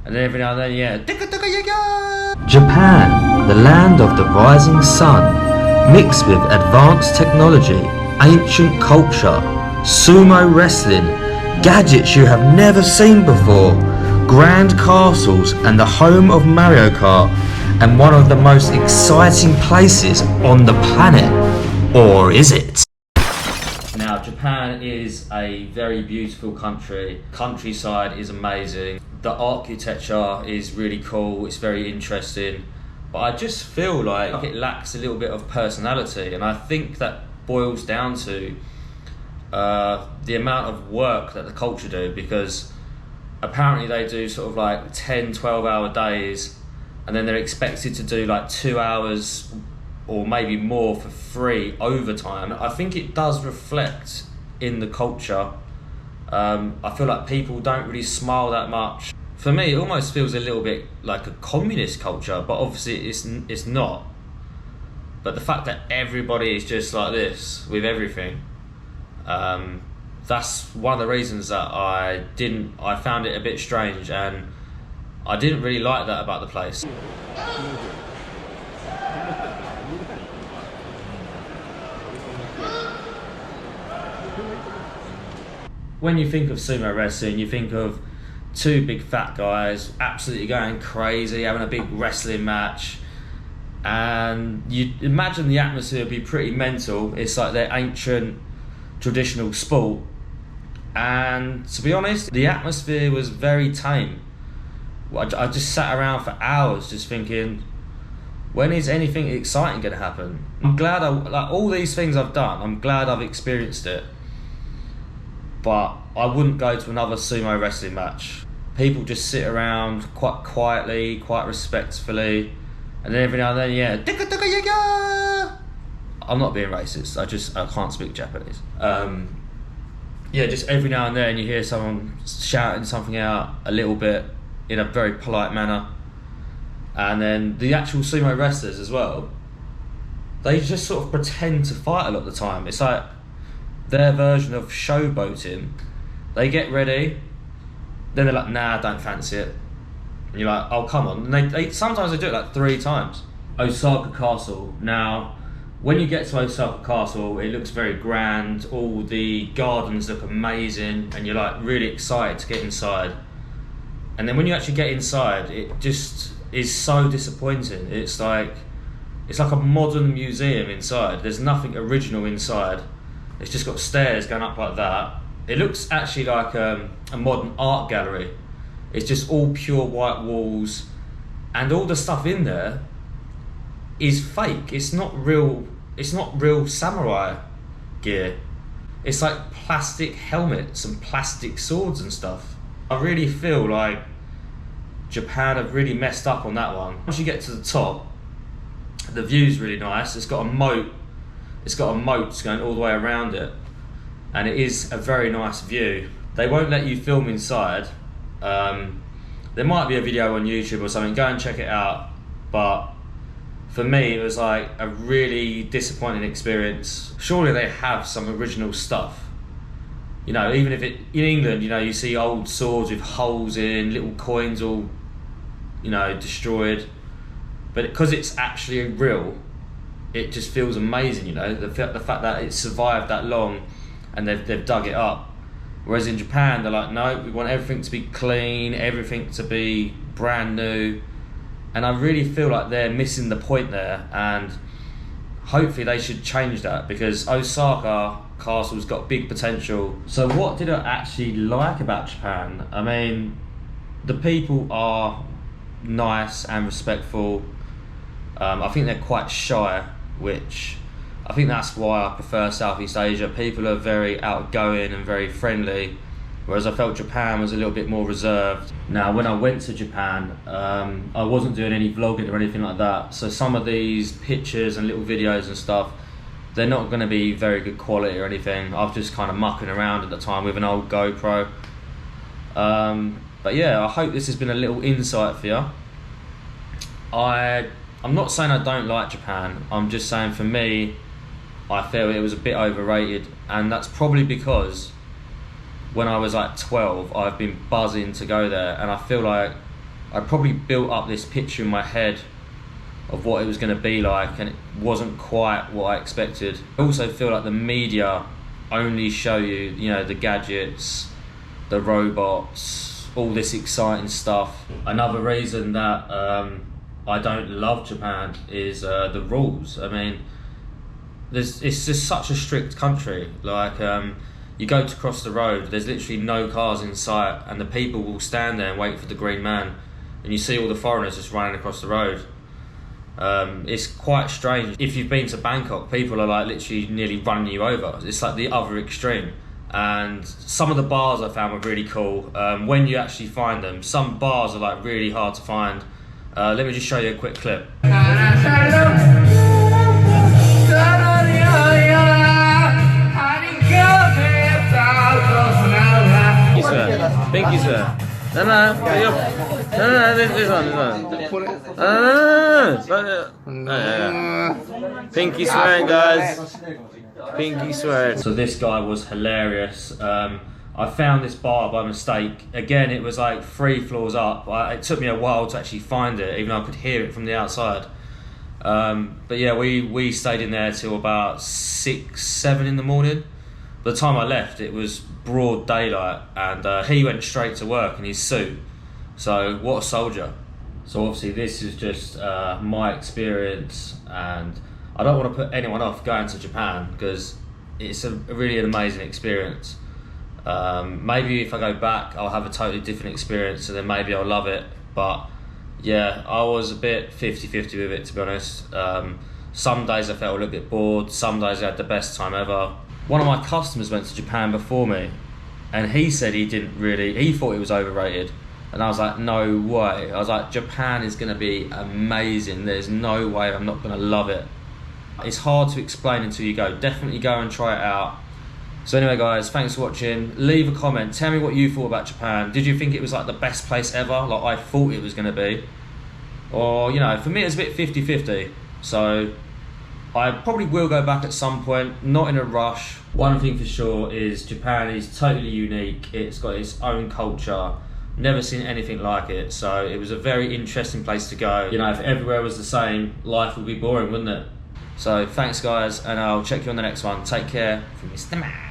And then every now and then, yeah, Japan, the land of the rising sun, mixed with advanced technology, ancient culture, sumo wrestling, gadgets you have never seen before, grand castles and the home of Mario Kart, and one of the most exciting places on the planet. Or is it? Now, Japan is a very beautiful country. Countryside is amazing. The architecture is really cool. It's very interesting. But I just feel like it lacks a little bit of personality. And I think that boils down to the amount of work that the culture do, because apparently they do sort of like 10, 12-hour days, and then they're expected to do like 2 hours or maybe more for free overtime. I think it does reflect in the culture. I feel like people don't really smile that much. For me, it almost feels a little bit like a communist culture, but obviously it's not. But the fact that everybody is just like this with everything, that's one of the reasons that I found it a bit strange, and I didn't really like that about the place. When you think of sumo wrestling, you think of two big fat guys absolutely going crazy, having a big wrestling match, and you imagine the atmosphere would be pretty mental. It's like their ancient traditional sport, and to be honest, the atmosphere was very tame. I just sat around for hours just thinking, when is anything exciting going to happen? I'm glad like all these things I've done, I'm glad I've experienced it, but I wouldn't go to another sumo wrestling match. People just sit around quite quietly, quite respectfully, and then every now and then, yeah, I'm not being racist, I can't speak Japanese. Yeah, just every now and then you hear someone shouting something out a little bit in a very polite manner. And then the actual sumo wrestlers as well, they just sort of pretend to fight a lot of the time. It's like their version of showboating. They get ready, then they're like, nah, I don't fancy it. And you're like, oh, come on. And they sometimes they do it like 3 times. Osaka Castle. Now, when you get to Osaka Castle, it looks very grand. All the gardens look amazing, and you're like really excited to get inside. And then when you actually get inside, it just is so disappointing. It's like a modern museum inside. There's nothing original inside. It's just got stairs going up like that. It looks actually like a modern art gallery. It's just all pure white walls, and all the stuff in there is fake. It's not real samurai gear. It's like plastic helmets and plastic swords and stuff. I really feel like Japan have really messed up on that one. Once you get to the top, the view's really nice. It's got a moat. It's got a moat going all the way around it, and it is a very nice view. They won't let you film inside. There might be a video on YouTube or something. Go and check it out. But for me, it was like a really disappointing experience. Surely they have some original stuff. You know, even if in England, you know, you see old swords with holes in, little coins all, you know, destroyed. But because it's actually real, it just feels amazing, you know, the fact that it survived that long and they've dug it up. Whereas in Japan, they're like, no, we want everything to be clean, everything to be brand new. And I really feel like they're missing the point there, and hopefully they should change that, because Osaka Castle's got big potential. So what did I actually like about Japan? I mean, the people are nice and respectful. I think they're quite shy, which I think that's why I prefer Southeast Asia. People are very outgoing and very friendly, whereas I felt Japan was a little bit more reserved. Now, when I went to Japan, I wasn't doing any vlogging or anything like that, so some of these pictures and little videos and stuff, they're not going to be very good quality or anything. I was just kind of mucking around at the time with an old GoPro. But yeah, I hope this has been a little insight for you. I'm not saying I don't like Japan, I'm just saying for me, I feel it was a bit overrated, and that's probably because when I was like 12, I've been buzzing to go there, and I feel like I probably built up this picture in my head of what it was going to be like, and it wasn't quite what I expected. I also feel like the media only show you, you know, the gadgets, the robots, all this exciting stuff. Another reason that I don't love Japan is the rules. I mean, it's just such a strict country. Like, you go to cross the road, there's literally no cars in sight, and the people will stand there and wait for the green man, and you see all the foreigners just running across the road. It's quite strange. If you've been to Bangkok, people are like literally nearly running you over. It's like the other extreme. And some of the bars I found were really cool. When you actually find them, some bars are like really hard to find. Let me just show you a quick clip. Pinky swear. This one. Pinky swearing, guys. Pinky swearing. So this guy was hilarious. I found this bar by mistake. Again, it was like 3 floors up. It took me a while to actually find it, even though I could hear it from the outside. But yeah, we stayed in there till about 6, 7 in the morning. By the time I left, it was broad daylight, and he went straight to work in his suit. So what a soldier. So obviously this is just my experience, and I don't want to put anyone off going to Japan because it's a really an amazing experience. Maybe if I go back, I'll have a totally different experience, and then maybe I'll love it. But yeah, I was a bit 50-50 with it, to be honest. Some days I felt a little bit bored, some days I had the best time ever. One of my customers went to Japan before me, and he said he thought it was overrated. And I was like, no way. I was like, Japan is going to be amazing. There's no way I'm not going to love it. It's hard to explain until you go. Definitely go and try it out. So anyway, guys, thanks for watching. Leave a comment. Tell me what you thought about Japan. Did you think it was like the best place ever, like I thought it was going to be? Or, you know, for me it's a bit 50-50. So I probably will go back at some point, not in a rush. One thing for sure is Japan is totally unique. It's got its own culture. Never seen anything like it. So it was a very interesting place to go. You know, if everywhere was the same, life would be boring, wouldn't it? So thanks, guys, and I'll check you on the next one. Take care from Mr. Man.